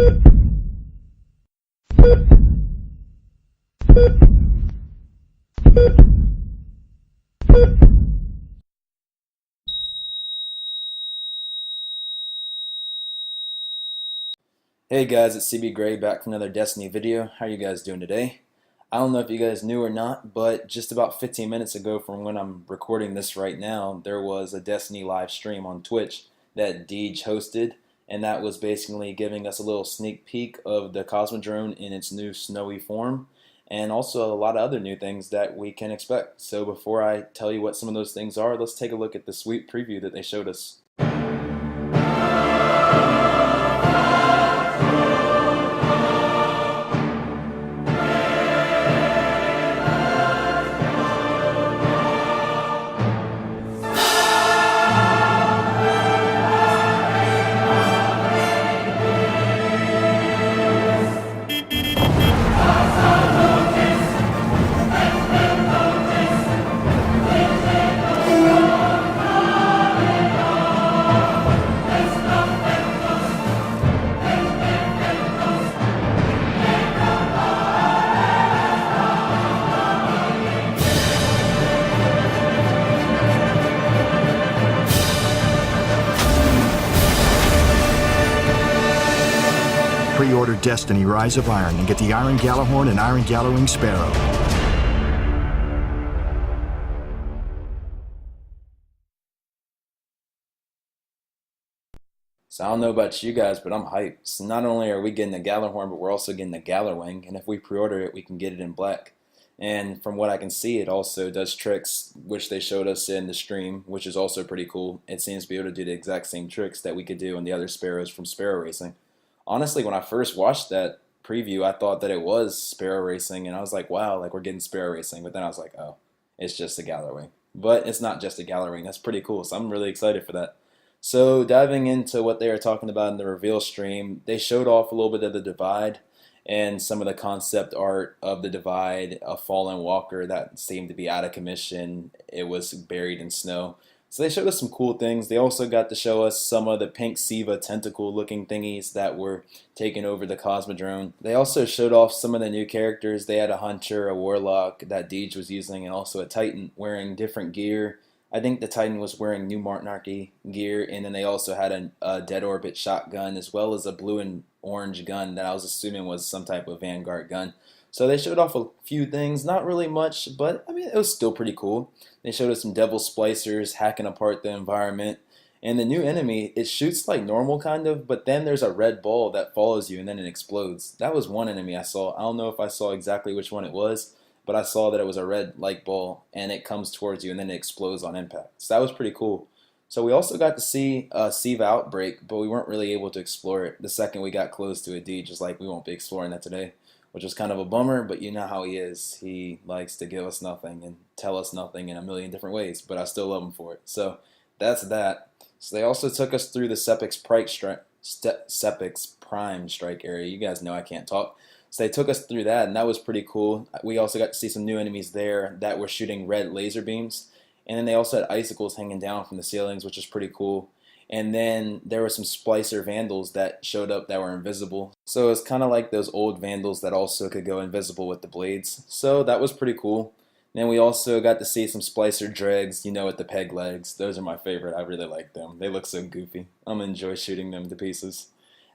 Hey guys, it's cbgray back for another Destiny video. How are you guys doing today? I don't know if you guys knew or not, but just about 15 minutes ago from when I'm recording this right now, there was a Destiny live stream on Twitch that Deej hosted, and that was basically giving us a little sneak peek of the Cosmodrome in its new snowy form, and also a lot of other new things that we can expect. So before I tell you what some of those things are, let's take a look at the sweet preview that they showed us. Pre-order Destiny Rise of Iron and get the Iron Gjallarhorn and Iron Gjallarwing Sparrow. So I don't know about you guys, but I'm hyped. So not only are we getting the Gjallarhorn, but we're also getting the Gjallarwing, and if we pre-order it, we can get it in black. And from what I can see, it also does tricks, which they showed us in the stream, which is also pretty cool. It seems to be able to do the exact same tricks that we could do on the other Sparrows from Sparrow Racing. Honestly, when I first watched that preview, I thought that it was Sparrow Racing, and I was like, wow, like we're getting Sparrow Racing. But then I was like, oh, it's just a Gjallarwing. But it's not just a Gjallarwing. That's pretty cool, so I'm really excited for that. So diving into what they were talking about in the reveal stream, they showed off a little bit of the Divide and some of the concept art of the Divide, a fallen walker that seemed to be out of commission. It was buried in snow. So they showed us some cool things. They also got to show us some of the pink Siva tentacle looking thingies that were taking over the Cosmodrome. They also showed off some of the new characters. They had a hunter, a warlock that Deej was using, and also a titan wearing different gear. I think the titan was wearing New Monarchy gear, and then they also had a dead orbit shotgun as well as a blue and orange gun that I was assuming was some type of Vanguard gun. So they showed off a few things, not really much, but I mean it was still pretty cool. They showed us some devil splicers hacking apart the environment. And the new enemy, it shoots like normal kind of, but then there's a red ball that follows you and then it explodes. That was one enemy I saw. I don't know if I saw exactly which one it was, but I saw that it was a red light ball and it comes towards you and then it explodes on impact. So that was pretty cool. So we also got to see a Siva outbreak, but we weren't really able to explore it. The second we got close to it, D just like we won't be exploring that today, which was kind of a bummer, but you know how he is. He likes to give us nothing and tell us nothing in a million different ways, but I still love him for it. So that's that. So they also took us through the Sepix Prime Strike area. You guys know I can't talk. So they took us through that, and that was pretty cool. We also got to see some new enemies there that were shooting red laser beams. And then they also had icicles hanging down from the ceilings, which is pretty cool. And then there were some splicer vandals that showed up that were invisible. So it's kind of like those old vandals that also could go invisible with the blades. So that was pretty cool. Then we also got to see some splicer dregs, you know, with the peg legs. Those are my favorite. I really like them. They look so goofy. I'm going to enjoy shooting them to pieces.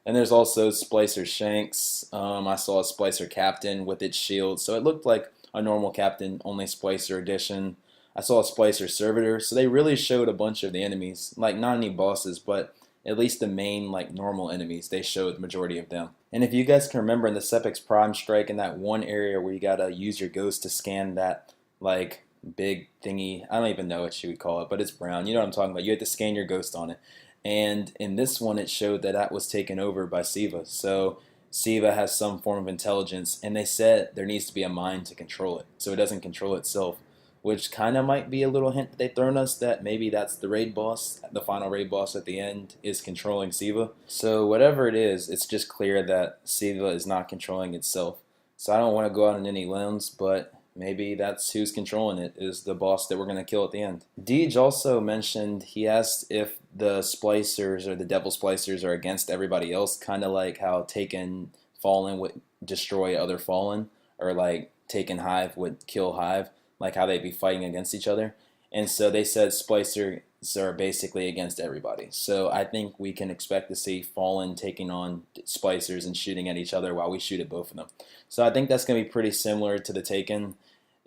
And there's also splicer shanks. I saw a splicer captain with its shield. So it looked like a normal captain, only splicer edition. I saw a splicer servitor, so they really showed a bunch of the enemies, like not any bosses, but at least the main like normal enemies. They showed the majority of them. And if you guys can remember in the Sepix Prime Strike, in that one area where you gotta use your ghost to scan that like big thingy, I don't even know what you would call it, but it's brown. You know what I'm talking about. You had to scan your ghost on it. And in this one, it showed that that was taken over by Siva. So Siva has some form of intelligence, and they said there needs to be a mind to control it, so it doesn't control itself. Which kind of might be a little hint that they've thrown us that maybe that's the raid boss, the final raid boss at the end is controlling Siva. So whatever it is, it's just clear that Siva is not controlling itself. So I don't want to go out on any limbs, but maybe that's who's controlling it, is the boss that we're going to kill at the end. Deej also mentioned, he asked if the splicers or the devil splicers are against everybody else, kind of like how Taken Fallen would destroy other Fallen, or like Taken Hive would kill Hive, like how they'd be fighting against each other. And so they said splicers are basically against everybody. So I think we can expect to see Fallen taking on splicers and shooting at each other while we shoot at both of them. So I think that's going to be pretty similar to the Taken.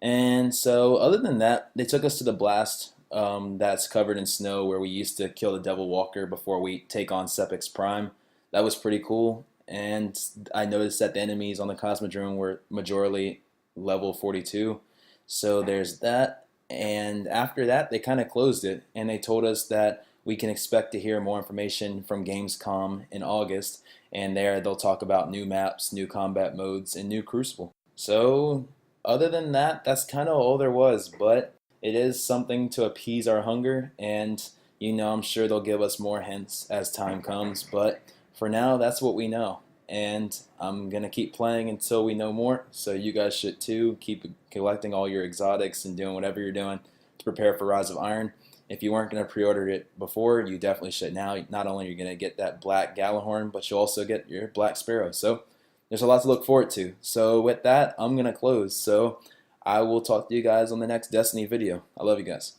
And so, other than that, they took us to the blast that's covered in snow where we used to kill the Devil Walker before we take on Sepix Prime. That was pretty cool. And I noticed that the enemies on the Cosmodrome were majorly level 42. So there's that. And after that, they kind of closed it. And they told us that we can expect to hear more information from Gamescom in August. And there they'll talk about new maps, new combat modes, and new Crucible. So other than that, that's kind of all there was. But it is something to appease our hunger, and I'm sure they'll give us more hints as time comes. But for now, that's what we know. And I'm going to keep playing until we know more. So you guys should too. Keep collecting all your exotics and doing whatever you're doing to prepare for Rise of Iron. If you weren't going to pre-order it before, you definitely should now. Not only are you going to get that black Gjallarhorn, but you'll also get your black Sparrow. So there's a lot to look forward to. So with that, I'm going to close. So I will talk to you guys on the next Destiny video. I love you guys.